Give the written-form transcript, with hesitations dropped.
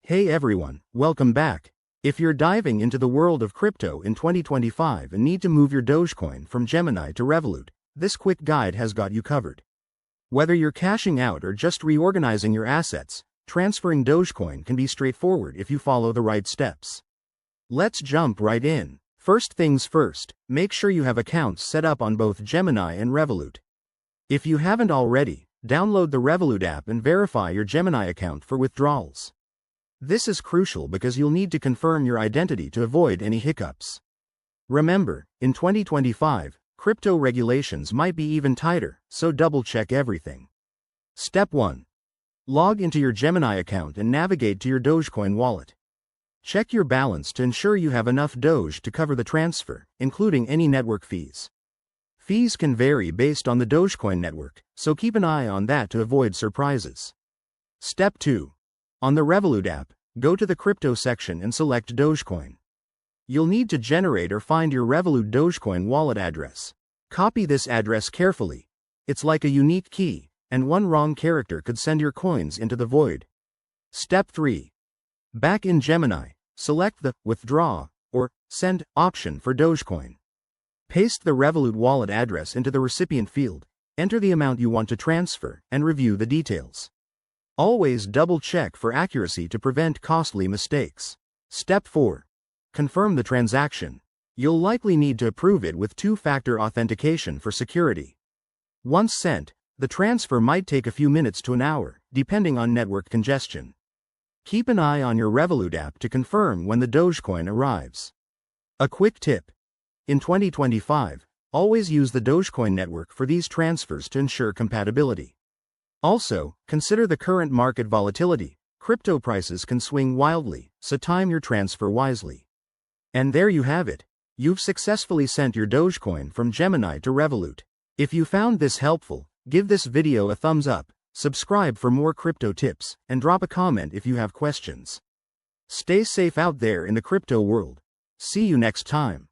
Hey everyone, welcome back. If you're diving into the world of crypto in 2025 and need to move your Dogecoin from Gemini to Revolut, this quick guide has got you covered. Whether you're cashing out or just reorganizing your assets, transferring Dogecoin can be straightforward if you follow the right steps. Let's jump right in. First things first, make sure you have accounts set up on both Gemini and Revolut. If you haven't already, download the Revolut app and verify your Gemini account for withdrawals. This is crucial because you'll need to confirm your identity to avoid any hiccups. Remember, in 2025, crypto regulations might be even tighter, so double-check everything. Step 1. Log into your Gemini account and navigate to your Dogecoin wallet. Check your balance to ensure you have enough Doge to cover the transfer, including any network fees. Fees can vary based on the Dogecoin network, so keep an eye on that to avoid surprises. Step 2. On the Revolut app, go to the crypto section and select Dogecoin. You'll need to generate or find your Revolut Dogecoin wallet address. Copy this address carefully. It's like a unique key, and one wrong character could send your coins into the void. Step 3. Back in Gemini, select the Withdraw or Send option for Dogecoin. Paste the Revolut wallet address into the recipient field, enter the amount you want to transfer, and review the details. Always double-check for accuracy to prevent costly mistakes. Step 4. Confirm the transaction. You'll likely need to approve it with two-factor authentication for security. Once sent, the transfer might take a few minutes to an hour, depending on network congestion. Keep an eye on your Revolut app to confirm when the Dogecoin arrives. A quick tip. In 2025, always use the Dogecoin network for these transfers to ensure compatibility. Also, consider the current market volatility. Crypto prices can swing wildly, so time your transfer wisely. And there you have it. You've successfully sent your Dogecoin from Gemini to Revolut. If you found this helpful, give this video a thumbs up, subscribe for more crypto tips, and drop a comment if you have questions. Stay safe out there in the crypto world. See you next time.